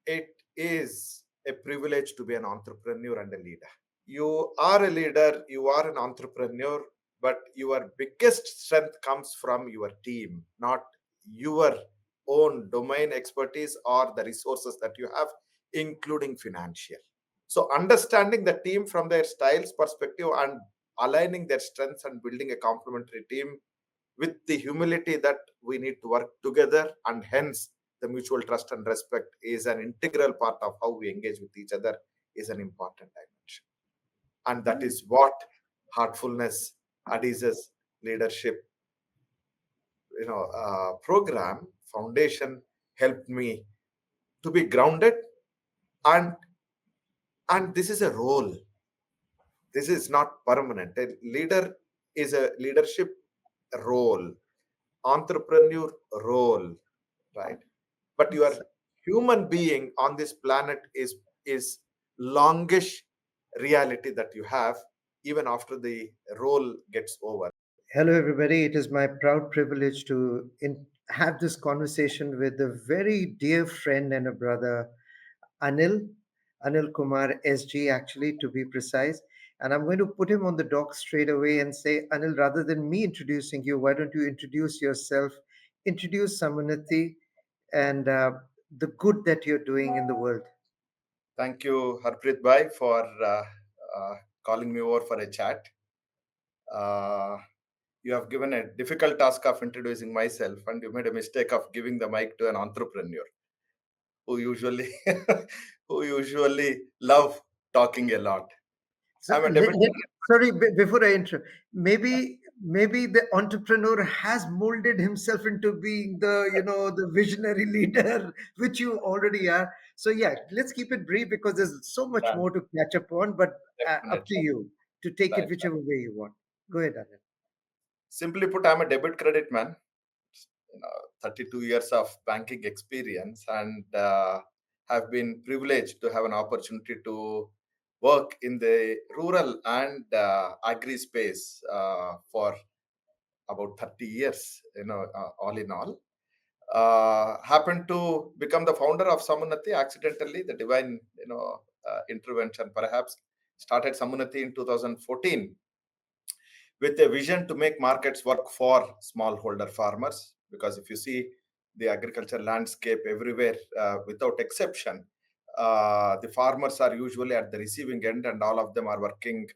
it is a privilege to be an entrepreneur and a leader. You are a leader, you are an entrepreneur, but your biggest strength comes from your team, not your own domain expertise or the resources that you have, including financial. So, understanding the team from their styles perspective and aligning their strengths and building a complementary team with the humility that we need to work together, and hence the mutual trust and respect is an integral part of how we engage with each other, is an important dimension. And that is what Heartfulness, Adizes leadership program foundation helped me to be grounded. And and this is a role. This is not permanent. A leader is a leadership role, entrepreneur role, right? But your human being on this planet is longish reality that you have even after the role gets over. Hello, everybody. It is my proud privilege to have this conversation with a very dear friend and a brother, Anil, Anil Kumar, SG, actually, to be precise. And I'm going to put him on the dock straight away and say, Anil, rather than me introducing you, why don't you introduce yourself, introduce Samunnati, and the good that you're doing in the world? Thank you, Harpreet Bhai, for uh, calling me over for a chat. Uh, you have given a difficult task of introducing myself, and you made a mistake of giving the mic to an entrepreneur who usually who usually love talking a lot. So, I'm a debit. sorry, before I intro, maybe the entrepreneur has molded himself into being the visionary leader, which you already are. So yeah, let's keep it brief because there's so much Done. more to catch up on. But up to Definitely. you to take it Right. whichever way you want. Go ahead, Anil. Simply put, I'm a debit credit man. 32 years of banking experience, and have been privileged to have an opportunity to work in the rural and agri space for about 30 years, all in all. Happened to become the founder of Samunnati accidentally, the divine, intervention perhaps. Started Samunnati in 2014 with a vision to make markets work for smallholder farmers. Because if you see the agriculture landscape everywhere, without exception, the farmers are usually at the receiving end, and all of them are working.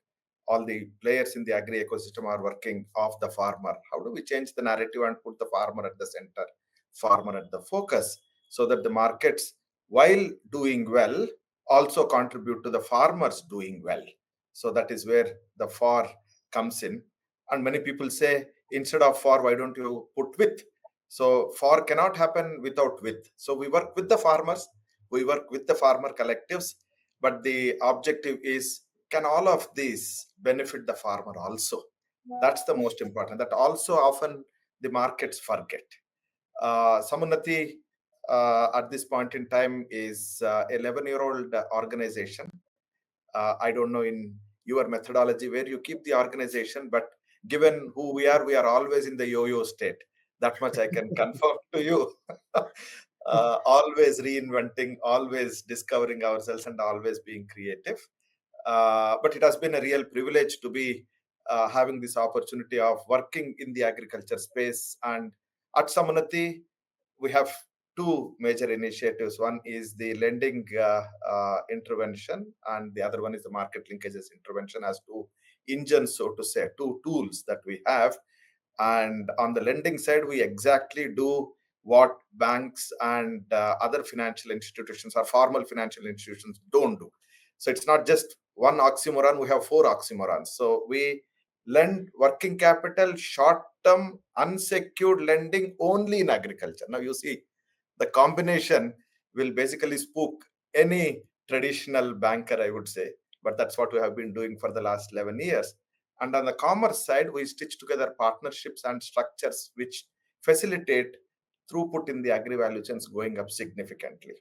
All the players in the agri ecosystem are working off the farmer. How do we change the narrative and put the farmer at the center, farmer at the focus, so that the markets, while doing well, also contribute to the farmers doing well? So that is where the for comes in. And many people say, instead of for, why don't you put with? So for cannot happen without with. So we work with the farmers, we work with the farmer collectives, but the objective is, can all of these benefit the farmer also? That's the most important. That also often the markets forget. Samunnati, at this point in time, is 11-year-old organization. I don't know in your methodology where you keep the organization, but given who we are always in the yo-yo state. That much I can confirm to you. Always reinventing, always discovering ourselves, and always being creative. But it has been a real privilege to be having this opportunity of working in the agriculture space. And at Samunnati, we have two major initiatives. One is the lending intervention, and the other one is the market linkages intervention, as two engines, so to say, two tools that we have. And on the lending side, we exactly do what banks and other financial institutions or formal financial institutions don't do. So it's not just one oxymoron, we have four oxymorons. So we lend working capital, short term, unsecured lending only in agriculture. Now you see, the combination will basically spook any traditional banker, I would say. But that's what we have been doing for the last 11 years. And on the commerce side, we stitch together partnerships and structures which facilitate throughput in the agri value chains going up significantly,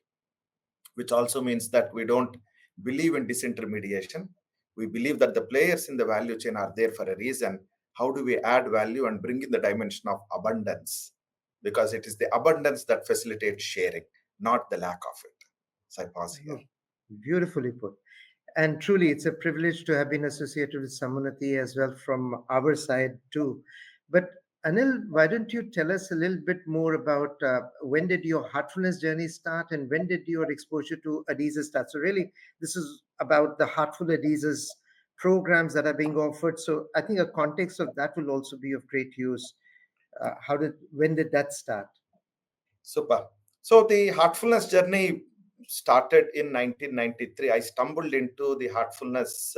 which also means that we don't believe in disintermediation. We believe that the players in the value chain are there for a reason. How do we add value and bring in the dimension of abundance? Because it is the abundance that facilitates sharing, not the lack of it. So I pause here. Oh, beautifully put. And truly, it's a privilege to have been associated with Samunnati as well from our side too. But Anil, why don't you tell us a little bit more about when did your heartfulness journey start and when did your exposure to Adizes start? So really, this is about the Heartful Adizes programs that are being offered. So I think a context of that will also be of great use. When did that start? Super. So the heartfulness journey started in 1993. I stumbled into the heartfulness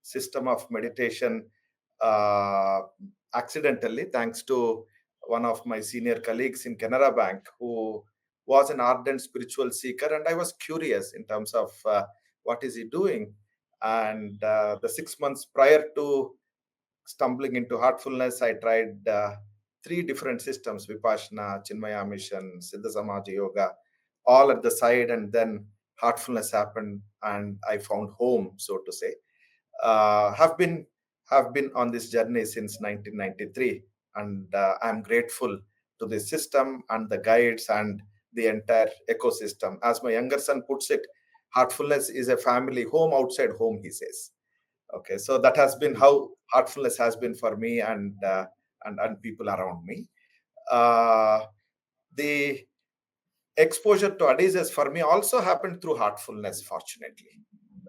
system of meditation uh, accidentally, thanks to one of my senior colleagues in Canara Bank who was an ardent spiritual seeker, and I was curious in terms of what is he doing. And the 6 months prior to stumbling into heartfulness, I tried three different systems: Vipassana, Chinmaya Mission, Siddha Samaja Yoga, all at the side. And then heartfulness happened, and I found home, so to say. Have been on this journey since 1993, and I'm grateful to the system and the guides and the entire ecosystem. As my younger son puts it, heartfulness is a family home outside home, he says. Okay, so that has been how heartfulness has been for me, and people around me. uh, the exposure to Adizes for me also happened through heartfulness, fortunately.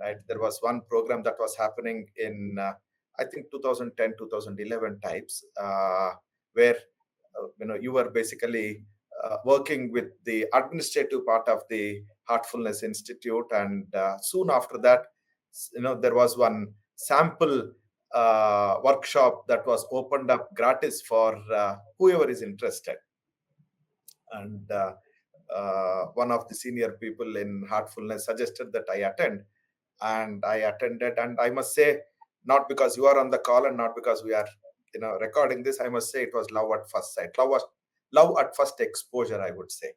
Right, there was one program that was happening in I think 2010 2011 types, where you were basically working with the administrative part of the Heartfulness Institute. And soon after that, there was one sample workshop that was opened up gratis for whoever is interested. And one of the senior people in Heartfulness suggested that I attend, and I attended. And I must say, not because you are on the call and not because we are recording this, I must say it was love at first sight. Love at first exposure, I would say.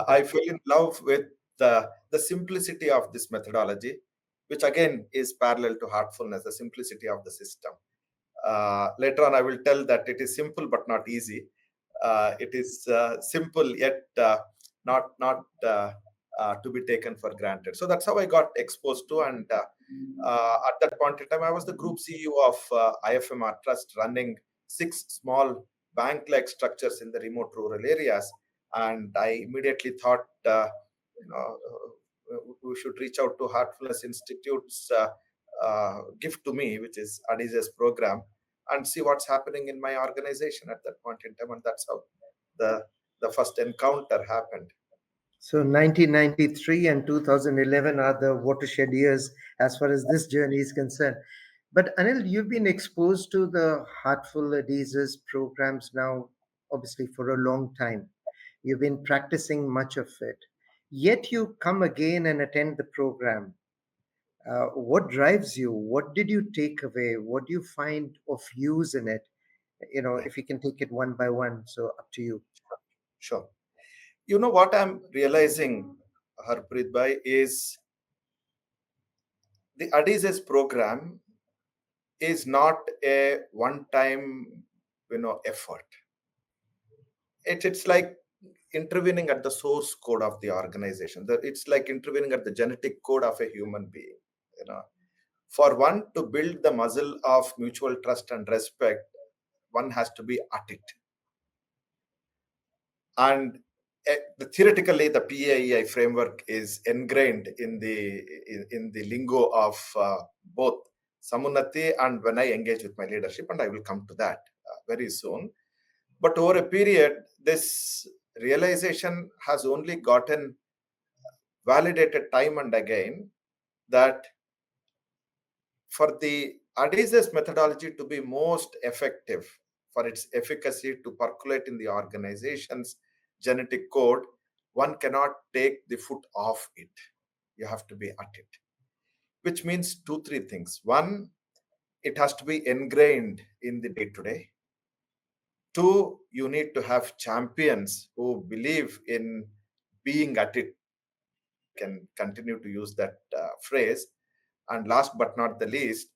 I fell in love with the simplicity of this methodology, which again is parallel to heartfulness, the simplicity of the system. Later on, I will tell that it is simple but not easy. It is simple yet not to be taken for granted. So that's how I got exposed to. And at that point in time, I was the group CEO of IFMR Trust, running six small bank-like structures in the remote rural areas. And I immediately thought, we should reach out to Heartfulness Institute's gift to me, which is Adizes program, and see what's happening in my organization at that point in time. And that's how the the first encounter happened. So 1993 and 2011 are the watershed years as far as this journey is concerned. But Anil, you've been exposed to the Heartful Adizes programs now, obviously, for a long time. You've been practicing much of it. Yet you come again and attend the program. What drives you? What did you take away? What do you find of use in it? Right. If you can take it one by one. So up to you. Sure. You know what I'm realizing, Harpreet Bhai, is the Adizes program is not a one-time, effort. It's like intervening at the source code of the organization. It's like intervening at the genetic code of a human being. You know, for one to build the muscle of mutual trust and respect, one has to be at it. And theoretically, the PAEI framework is ingrained in the lingo of both Samunnati and when I engage with my leadership, and I will come to that very soon. But over a period, this realization has only gotten validated time and again, that for the Adizes methodology to be most effective, for its efficacy to percolate in the organization's genetic code, one cannot take the foot off it. You have to be at it, which means two, three things. One, it has to be ingrained in the day to day. Two, you need to have champions who believe in being at it, if I can continue to use that phrase. And last but not the least,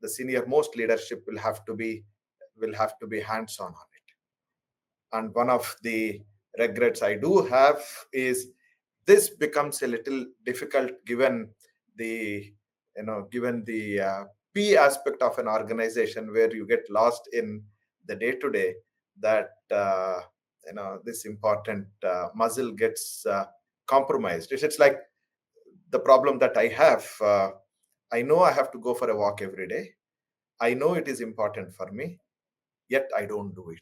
the senior most leadership will have to be hands on it. And one of the regrets I do have is This becomes a little difficult given the given the p aspect of an organization, where you get lost in the day to day, that this important muscle gets compromised. It's like the problem that I have. I know I have to go for a walk every day. I know it is important for me, yet I don't do it.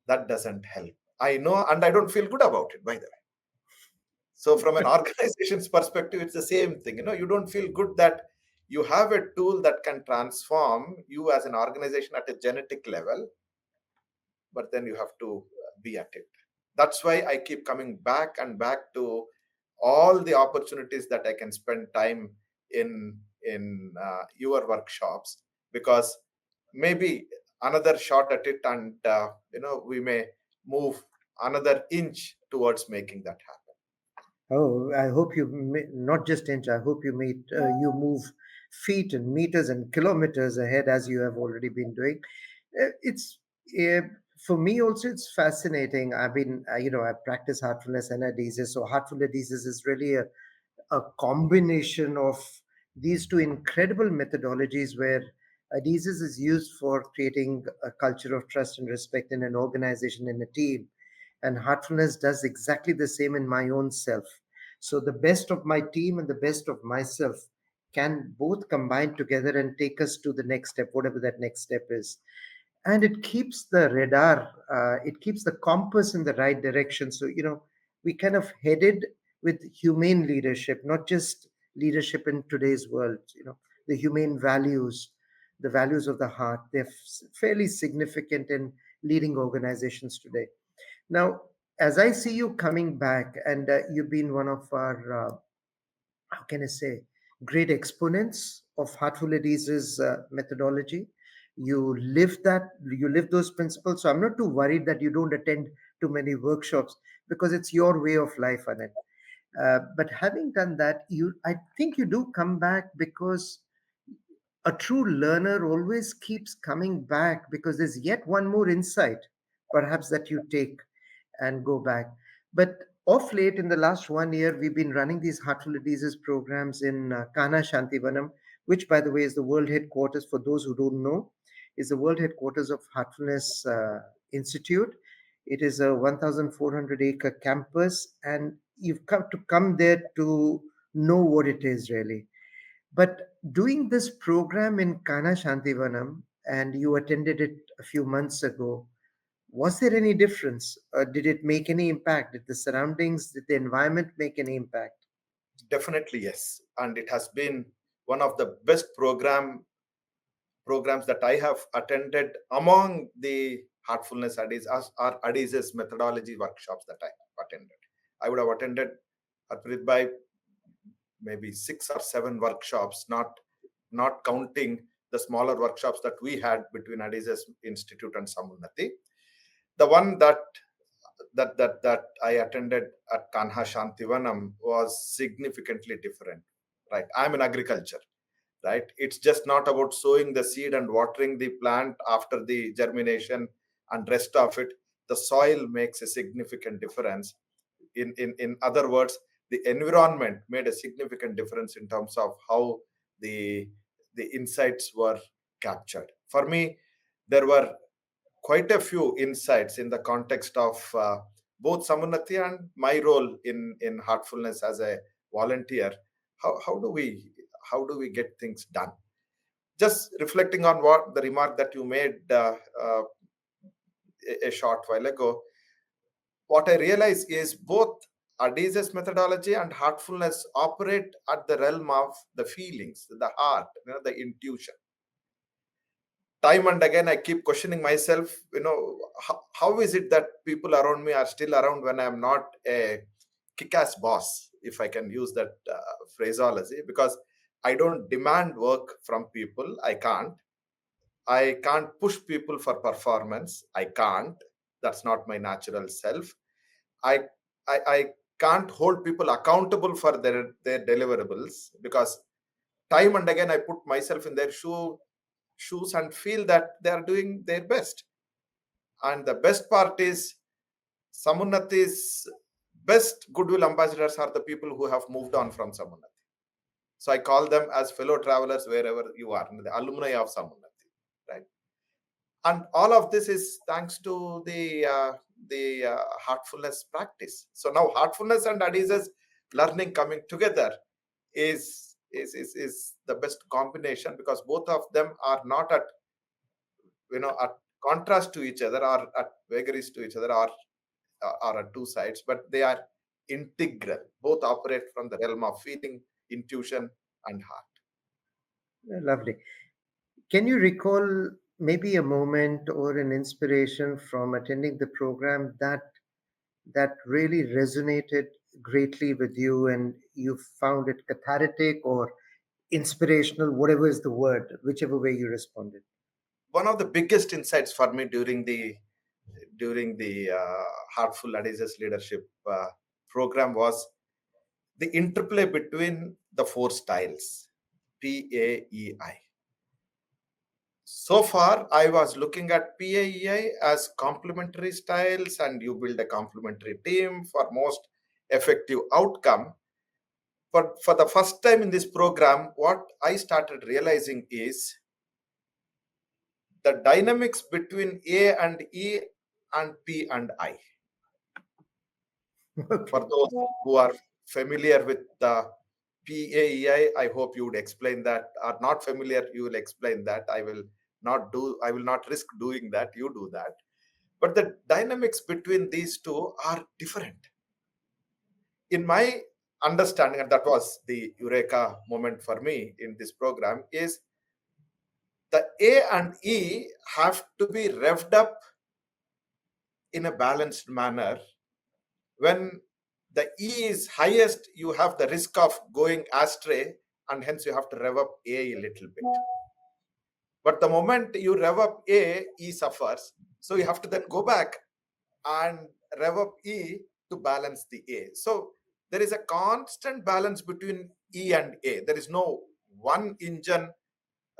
That doesn't help. I know, and I don't feel good about it, by the way. So, from an organization's perspective, it's the same thing. You don't feel good that you have a tool that can transform you as an organization at a genetic level, but then you have to be at it. That's why I keep coming back and back to all the opportunities that I can spend time in your workshops, because maybe another shot at it, and we may move another inch towards making that happen. Oh, I hope you not just inch. I hope you move feet and meters and kilometers ahead as you have already been doing. It's uh, for me also. It's fascinating. I've been, I practice heartfulness and adizes. So heartful adizes is really a combination of these two incredible methodologies where adhesives is used for creating a culture of trust and respect in an organization, in a team, and heartfulness does exactly the same in my own self. So the best of my team and the best of myself can both combine together and take us to the next step, whatever that next step is. And it keeps the radar, it keeps the compass in the right direction. So, we kind of headed with humane leadership, not just leadership in today's world. The humane values, the values of the heart, they're fairly significant in leading organizations today. Now, as I see you coming back, and you've been one of our, how can I say, great exponents of Heartful Adizes methodology. You live those principles. So I'm not too worried that you don't attend too many workshops, because it's your way of life, Anand. But having done that, I think you do come back because a true learner always keeps coming back because there's yet one more insight, perhaps, that you take and go back. But of late, in the last 1 year, we've been running these Heartful Diseases programs in Kanha Shanti Vanam, which, by the way, is the world headquarters, for those who don't know, is the world headquarters of Heartfulness Institute. It is a 1,400-acre campus, and you've come to come there to know what it is really. But doing this program in Kana Shantivanam, and you attended it a few months ago, was there any difference? Did it make any impact? Did the surroundings, did the environment make any impact? Definitely, yes. And it has been one of the best programs that I have attended among the Heartfulness or Adizes methodology workshops that I have attended. I would have attended, Harpreet by maybe 6 or 7 workshops, not counting the smaller workshops that we had between Adizes Institute and Samunnati. The one that I attended at Kanha Shantivanam was significantly different. Right, I'm in agriculture. Right, it's just not about sowing the seed and watering the plant after the germination and rest of it. The soil makes a significant difference. In other words, the environment made a significant difference in terms of how the the insights were captured. For me, there were quite a few insights in the context of both Samunnati and my role in Heartfulness as a volunteer. How do we get things done? Just reflecting on what the remark that you made a short while ago, what I realize is both Adizes methodology and Heartfulness operate at the realm of the feelings, the heart, the intuition. Time and again, I keep questioning myself, how is it that people around me are still around when I'm not a kick-ass boss, if I can use that phraseology, because I don't demand work from people. I can't push people for performance. I can't. That's not my natural self. I I can't hold people accountable for their deliverables, because time and again I put myself in their shoes and feel that they are doing their best. And the best part is, Samunnati's best goodwill ambassadors are the people who have moved on from Samunnati. So I call them as fellow travelers wherever you are, the alumni of Samunnati, right? And all of this is thanks to the heartfulness practice. So now heartfulness and Adizes learning coming together is the best combination, because both of them are not at, at contrast to each other, or at vagaries to each other, or at two sides, but they are integral. Both operate from the realm of feeling, intuition, and heart. Lovely. Can you recall maybe a moment or an inspiration from attending the program that really resonated greatly with you and you found it cathartic or inspirational, whatever is the word, whichever way you responded? One of the biggest insights for me during the Heartful Adizes leadership program was the interplay between the four styles, PAEI. So far, I was looking at PAEI as complementary styles, and you build a complementary team for most effective outcome. But for the first time in this program, what I started realizing is the dynamics between A and E and P and I. For Okay. those who are familiar with the PAEI, I hope you would explain that. Are not familiar, you will explain that. I will not risk doing that. You do that. But the dynamics between these two are different. In my understanding, and that was the eureka moment for me in this program, is the A and E have to be revved up in a balanced manner. When the E is highest, you have the risk of going astray, and hence you have to rev up A little bit. But the moment you rev up A, E suffers. So you have to then go back and rev up E to balance the A. So there is a constant balance between E and A. There is no one engine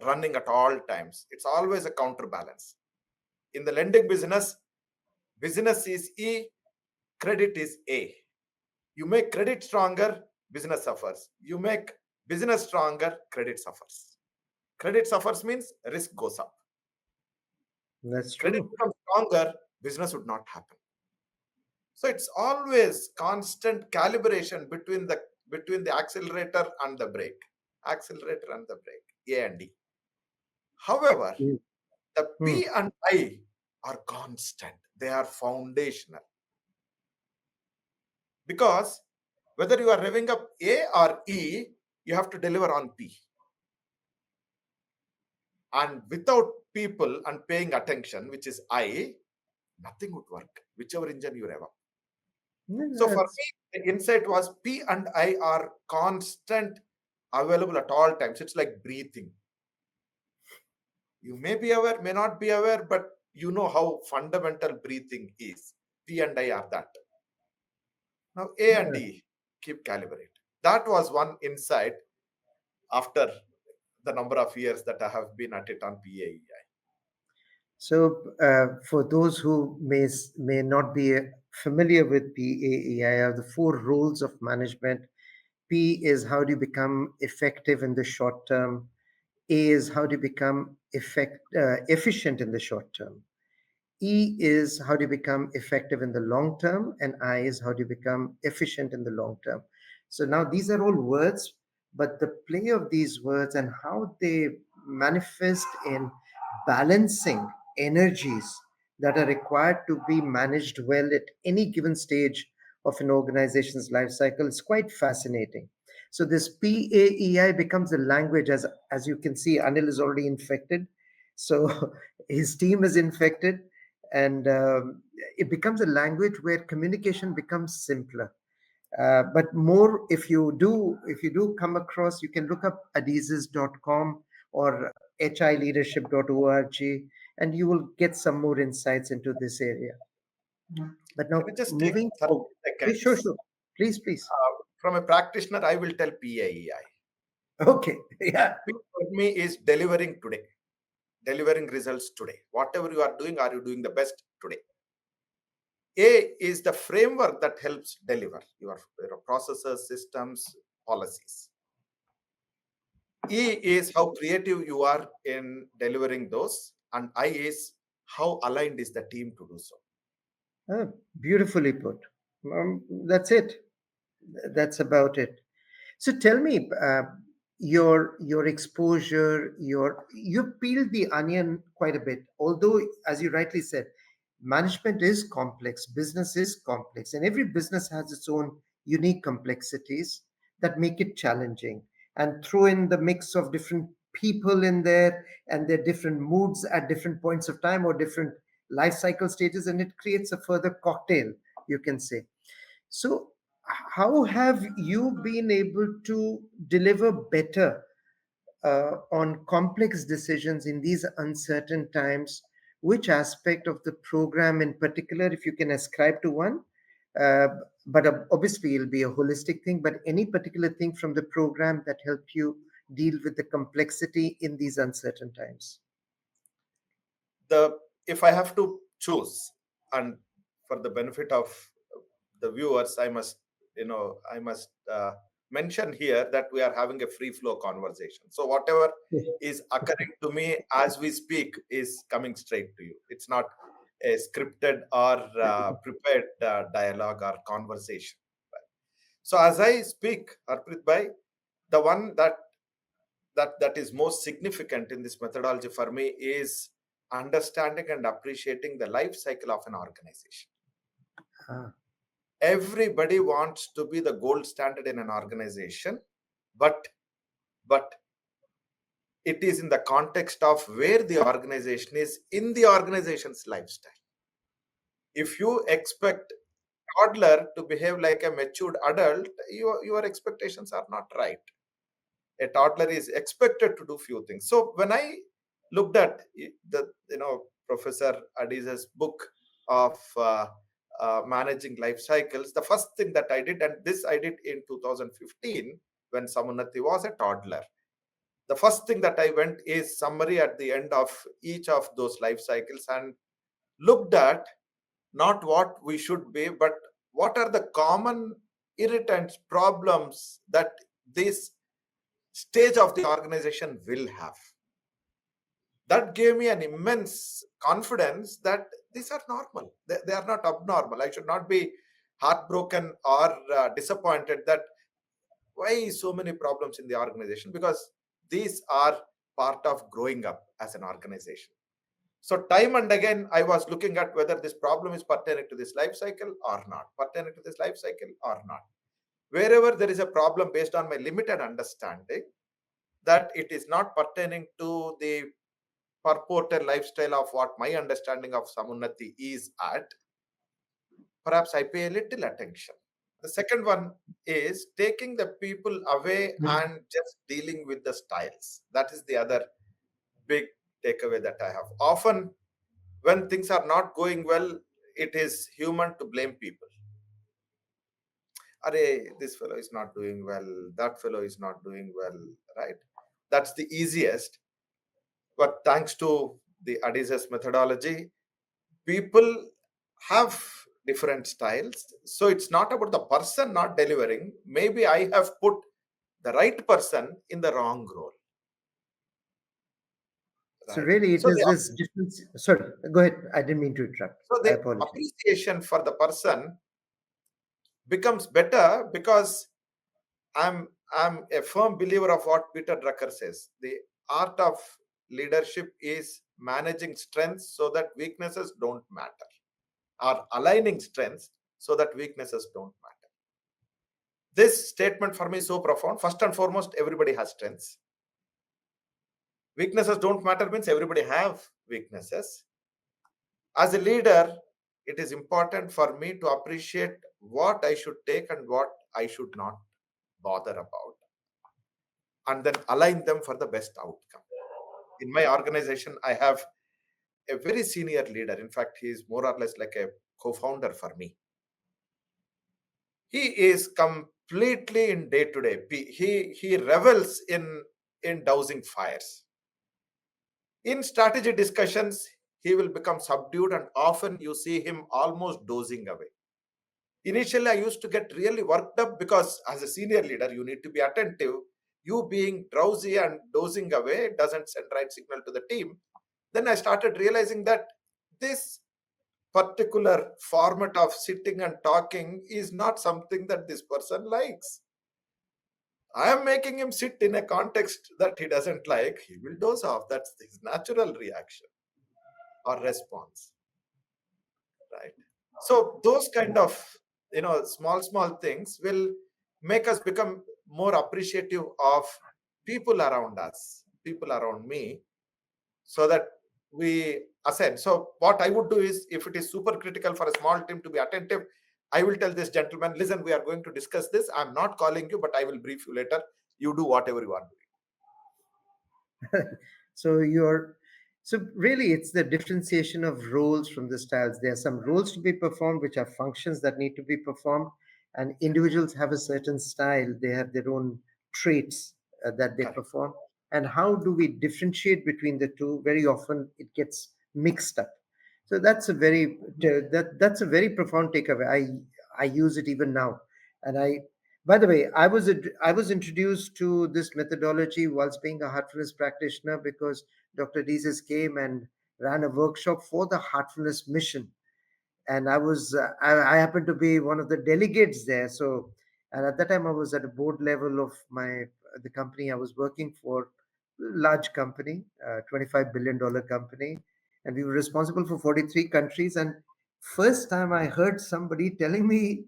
running at all times. It's always a counterbalance. In the lending business, business is E, credit is A. You make credit stronger, business suffers. You make business stronger, credit suffers. Credit suffers means risk goes up. That's Credit true. becomes stronger, business would not happen. So it's always constant calibration between the accelerator and the brake. Accelerator and the brake, A and D. However, Mm. the Hmm. P and I are constant. They are foundational. Because whether you are revving up A or E, you have to deliver on P. And without people and paying attention, which is I, nothing would work, whichever engine you rev up. Yeah, So for that's me, the insight was P and I are constant, available at all times. It's like breathing. You may be aware, may not be aware, but you know how fundamental breathing is. P and I are that. Now A and yeah. D, keep calibrate. That was one insight after the number of years that I have been at it on PAEI. So, for those who may not be familiar with PAEI, are the four roles of management. P is how do you become effective in the short term. A is how do you become efficient in the short term. E is how do you become effective in the long term, and I is how do you become efficient in the long term. So now these are all words, but the play of these words and how they manifest in balancing energies that are required to be managed well at any given stage of an organization's life cycle is quite fascinating. So this PAEI becomes a language, as you can see, Anil is already infected. So his team is infected, and it becomes a language where communication becomes simpler. But more, if you do come across, you can look up adizes.com or hileadership.org, and you will get some more insights into this area. But Can now I just take moving 30 forward, please, sure, seconds? sure, please. From a practitioner, I will tell PAEI. Okay, yeah, P for me is delivering today, delivering results today. Whatever you are doing, are you doing the best today? A is the framework that helps deliver your processes, systems, policies. E is how creative you are in delivering those, and I is how aligned is the team to do so. Beautifully put. That's it. That's about it. So tell me, your exposure, you peeled the onion quite a bit. Although, as you rightly said, management is complex, business is complex, and every business has its own unique complexities that make it challenging. And throw in the mix of different people in there and their different moods at different points of time or different life cycle stages, and it creates a further cocktail, you can say. So, how have you been able to deliver better on complex decisions in these uncertain times? Which aspect of the program in particular, if you can ascribe to one? Uh, but obviously, it'll be a holistic thing, but any particular thing from the program that helped you deal with the complexity in these uncertain times? The If I have to choose, and for the benefit of the viewers, I must mention here that we are having a free flow conversation. So whatever is occurring to me as we speak is coming straight to you. It's not a scripted or prepared dialogue or conversation. So as I speak, Harpreet bhai, the one that is most significant in this methodology for me is understanding and appreciating the life cycle of an organization. Ah, Everybody wants to be the gold standard in an organization, but it is in the context of where the organization is in the organization's lifestyle. If you expect toddler to behave like a matured adult, your expectations are not right. A toddler is expected to do few things. So when I looked at the Professor Adizes book of managing life cycles, the first thing that I did, and this I did in 2015 when Samunnati was a toddler, the first thing that I went is summary at the end of each of those life cycles and looked at not what we should be, but what are the common irritants, problems that this stage of the organization will have. That gave me an immense confidence that these are normal. They are not abnormal. I should not be heartbroken or disappointed that why so many problems in the organization, because these are part of growing up as an organization. So time and again, I was looking at whether this problem is pertaining to this life cycle or not, pertaining to this life cycle or not. Wherever there is a problem based on my limited understanding, that it is not pertaining to the purported lifestyle of what my understanding of Samunnati is at, perhaps I pay a little attention. The second one is taking the people away and just dealing with the styles. That is the other big takeaway that I have. Often, when things are not going well, it is human to blame people. Arey, this fellow is not doing well, that fellow is not doing well, right? That's the easiest. But thanks to the Adizes methodology, people have different styles. So it's not about the person not delivering. Maybe I have put the right person in the wrong role, so right? really, it So is this difference. Sorry, go ahead. I didn't mean to interrupt. I the apologize. appreciation for the person becomes better because I'm a firm believer of what Peter Drucker says. The art of leadership is managing strengths so that weaknesses don't matter, or aligning strengths so that weaknesses don't matter. This statement for me is so profound. First and foremost, everybody has strengths. Weaknesses don't matter means everybody have weaknesses. As a leader, it is important for me to appreciate what I should take and what I should not bother about, and then align them for the best outcome. In my organization, I have a very senior leader. In fact, he is more or less like a co-founder for me. He is completely in day to day. He revels in dousing fires. In strategy discussions, he will become subdued, and often you see him almost dozing away. Initially, I used to get really worked up because as a senior leader, you need to be attentive. You being drowsy and dozing away doesn't send right signal to the team. Then I started realizing that this particular format of sitting and talking is not something that this person likes. I am making him sit in a context that he doesn't like. He will doze off. That's his natural reaction or response, right? So those kind of small things will make us become more appreciative of people around us, people around me, so that we ascend. So what I would do is, if it is super critical for a small team to be attentive, I will tell this gentleman, listen, we are going to discuss this. I'm not calling you, but I will brief you later. You do whatever you are doing. So you're so really it's the differentiation of roles from the styles. There are some roles to be performed which are functions that need to be performed, and individuals have a certain style. They have their own traits that they Correct. perform. And how do we differentiate between the two? Very often it gets mixed up. So that's a very profound takeaway. I use it even now, and I by the way, I was introduced to this methodology whilst being a heartfulness practitioner because Dr. Adizes came and ran a workshop for the heartfulness mission, and I happened to be one of the delegates there. So, and at that time I was at a board level of my the company I was working for, large company, $25 billion company, and we were responsible for 43 countries. And first time I heard somebody telling me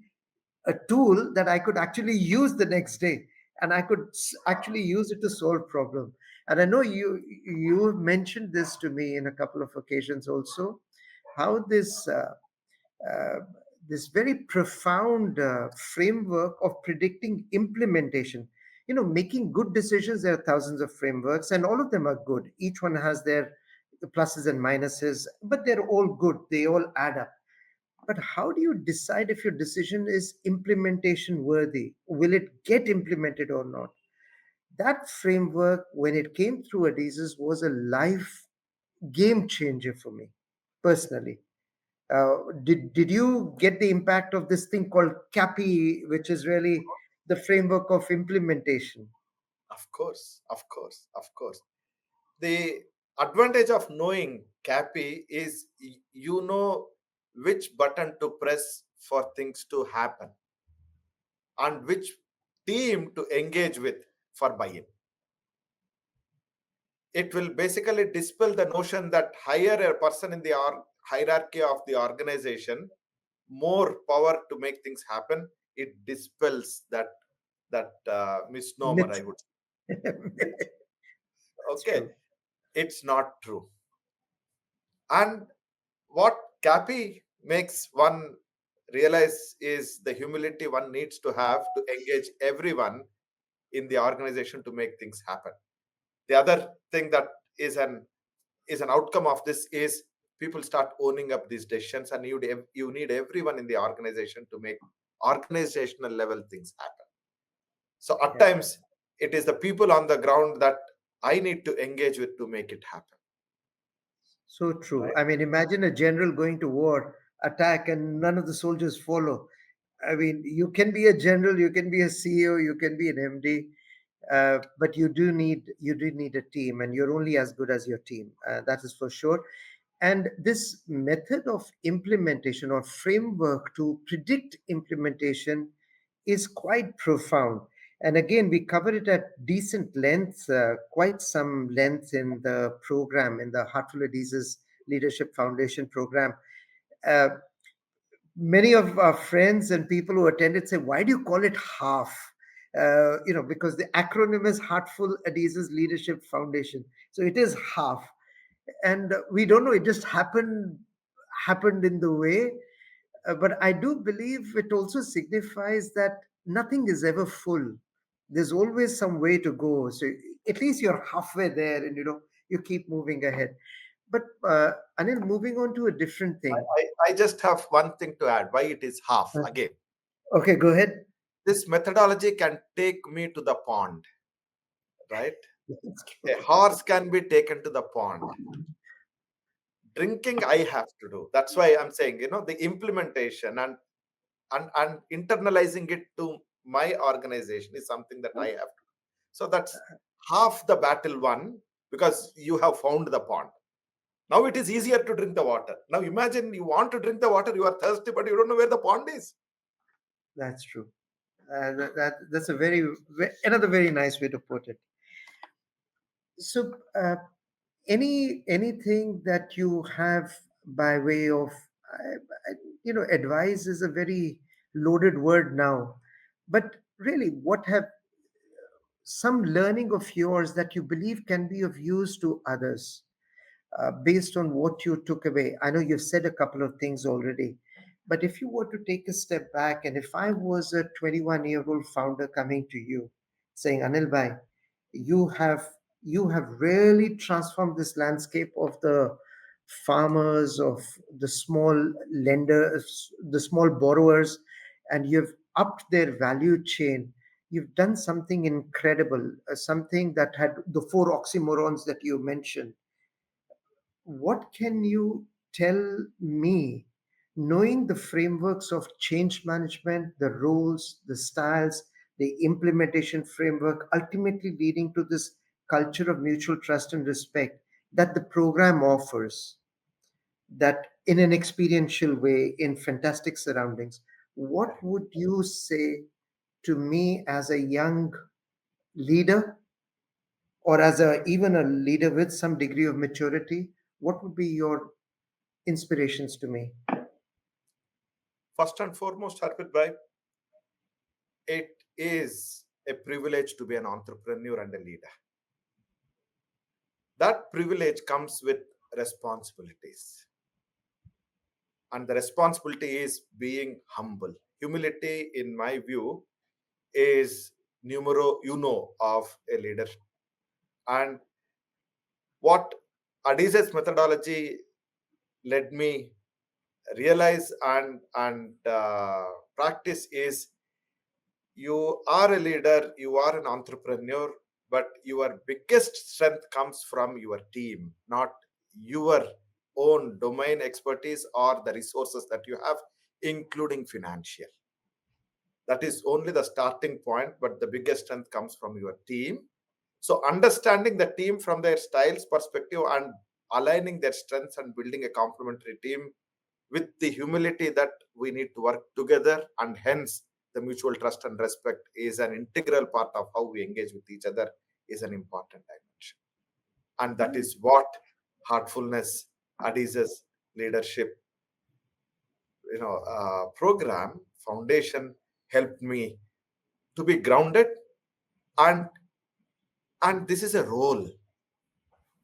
a tool that I could actually use the next day, and I could actually use it to solve problem. And I know you mentioned this to me in a couple of occasions also, how uh, this very profound framework of predicting implementation. You know, making good decisions. There are thousands of frameworks, and all of them are good. Each one has their pluses and minuses, but they're all good. They all add up. But how do you decide if your decision is implementation worthy? Will it get implemented or not? That framework, when it came through Adizes, was a life game changer for me personally. Did you get the impact of this thing called CAPI, which is really the framework of implementation? Of course, of course, of course. The advantage of knowing CAPI is you know which button to press for things to happen and which team to engage with for buy-in. It will basically dispel the notion that higher a person in the hierarchy of the organization, more power to make things happen. It dispels that misnomer, I Myth. would say. It's Okay, true. it's not true. And what CAPI makes one realize is the humility one needs to have to engage everyone in the organization to make things happen. The other thing that is an outcome of this is people start owning up these decisions, and you need everyone in the organization to make organizational level things happen. So at Yeah. times it is the people on the ground that I need to engage with to make it happen. So true. Right? I mean, imagine a general going to war, attack, and none of the soldiers follow. I mean, you can be a general, you can be a CEO, you can be an MD, but you do need a team, and you're only as good as your team. That is for sure. And this method of implementation or framework to predict implementation is quite profound. And again, we cover it at decent length, quite some length in the program, in the Heartful Adizes Leadership Foundation program. Uh, Many of our friends and people who attended say, why do you call it half? Because the acronym is Heartful Adizes Leadership Foundation. So it is half. And we don't know, it just happened in the way. But I do believe it also signifies that nothing is ever full. There's always some way to go. So at least you're halfway there, and you keep moving ahead. But Anil, moving on to a different thing. I just have one thing to add why it is half Uh, again. okay, go ahead. This methodology can take me to the pond, right? Let's A go. horse can be taken to the pond, Drinking I have to do. That's why I'm saying, the implementation and internalizing it to my organization is something that I have to. So that's half the battle won, because you have found the pond. Now it is easier to drink the water. Now imagine you want to drink the water, you are thirsty, but you don't know where the pond is. That's true. That's a another very nice way to put it. So, anything that you have by way of, advice is a very loaded word now, but really, what have some learning of yours that you believe can be of use to others, based on what you took away? I know you've said a couple of things already, but if you were to take a step back, and if I was a 21-year-old founder coming to you saying, Anil Bhai, you have you have really transformed this landscape of the farmers, of the small lenders, the small borrowers, and you've upped their value chain. You've done something incredible, something that had the four oxymorons that you mentioned. What can you tell me, knowing the frameworks of change management, the roles, the styles, the implementation framework, ultimately leading to this culture of mutual trust and respect that the program offers, that in an experiential way, in fantastic surroundings? What would you say to me as a young leader, or as a even a leader with some degree of maturity? What would be your inspirations to me? First and foremost, Harpit Bhai, it is a privilege to be an entrepreneur and a leader. That privilege comes with responsibilities. And the responsibility is being humble. Humility, in my view, is numero uno of a leader. And what Adizes methodology led me realize and practice is, you are a leader, you are an entrepreneur, but your biggest strength comes from your team, not your own domain expertise or the resources that you have, including financial. That is only the starting point, but the biggest strength comes from your team. So understanding the team from their styles perspective and aligning their strengths and building a complementary team with the humility that we need to work together, and hence the mutual trust and respect is an integral part of how we engage with each other, is an important dimension. And that is what Heartfulness, Adizes leadership program foundation helped me to be grounded. And and this is a role.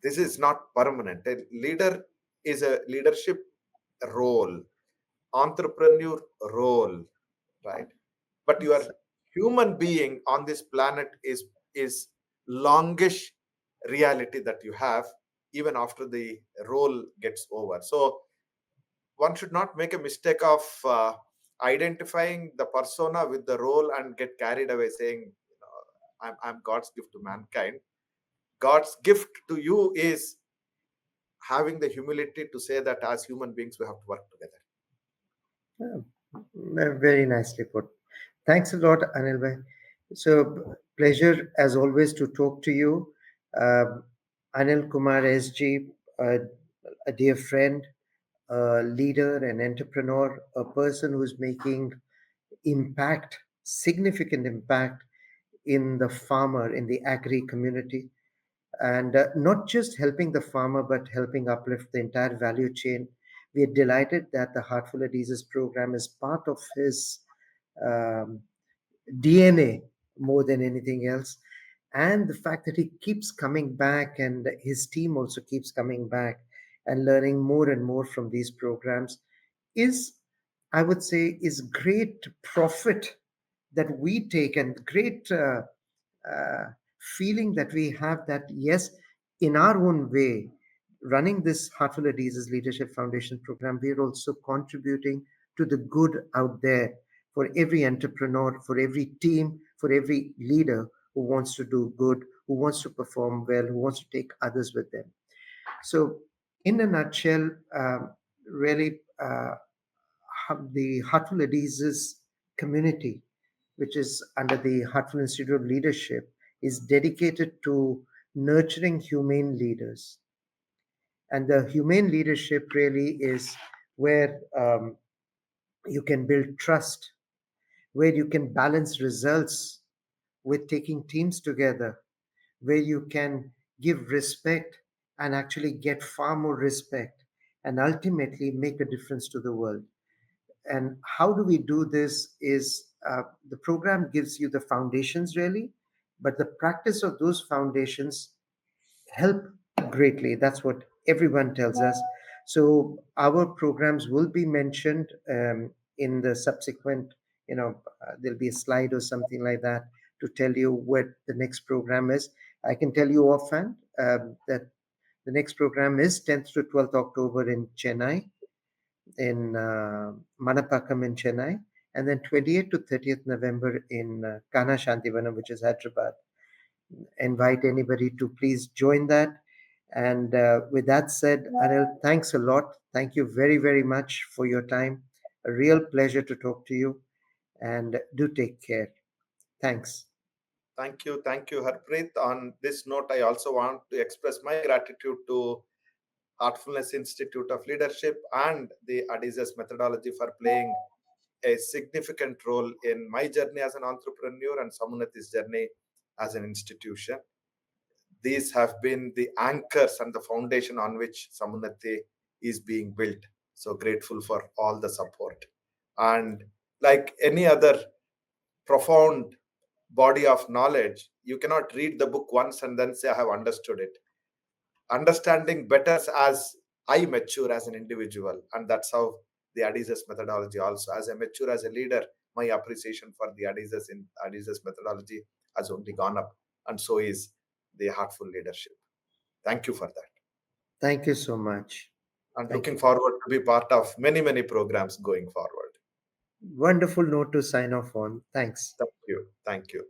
This is not permanent. A leader is a leadership role, entrepreneur role, right? But your human being on this planet is longish reality that you have, even after the role gets over. So one should not make a mistake of identifying the persona with the role and get carried away saying, I'm God's gift to mankind. God's gift to you is having the humility to say that as human beings we have to work together. Yeah, very nicely put. Thanks a lot, Anil bhai. So, pleasure as always to talk to you. Um Anil Kumar SG, a dear friend, a leader, an entrepreneur, a person who's making impact, significant impact in the farmer, in the agri community, and not just helping the farmer, but helping uplift the entire value chain. We are delighted that the Heartful Adizes program is part of his um, DNA more than anything else. And the fact that he keeps coming back and his team also keeps coming back and learning more and more from these programs is, I would say, is great profit that we take, and great uh, feeling that we have that, yes, in our own way, running this Heartful Adizes Leadership Foundation program, we are also contributing to the good out there for every entrepreneur, for every team, for every leader who wants to do good, who wants to perform well, who wants to take others with them. So In a nutshell, really, the Heartful Adizes community, which is under the Heartful Institute of Leadership, is dedicated to nurturing humane leaders. And the humane leadership really is where you can build trust, where you can balance results with taking teams together, where you can give respect and actually get far more respect and ultimately make a difference to the world. And how do we do this is the program gives you the foundations really, but the practice of those foundations help greatly. That's what everyone tells us. So our programs will be mentioned in the subsequent, there'll be a slide or something like that to tell you what the next program is. I can tell you offhand that the next program is 10th to 12th October in Chennai, in Manapakam in Chennai, and then 28th to 30th November in Kanha Shanti Vanam, which is Hyderabad. Invite anybody to please join that. And with that said, Anil, thanks a lot. Thank you very, very much for your time. A real pleasure to talk to you. And do take care. Thanks. Thank you, Harpreet. On this note, I also want to express my gratitude to Heartfulness Institute of Leadership and the Adizes methodology for playing a significant role in my journey as an entrepreneur and Samunnati's journey as an institution. These have been the anchors and the foundation on which Samunnati is being built. So grateful for all the support. And like any other profound body of knowledge, you cannot read the book once and then say, I have understood it. Understanding better as I mature as an individual. And that's how the Adizes methodology also. As I mature as a leader, my appreciation for the Adizes methodology has only gone up. And so is the Heartful Leadership. Thank you for that. Thank you so much. And Thank looking you. forward to be part of many, many programs going forward. Wonderful note to sign off on. Thanks. Thank you. Thank you.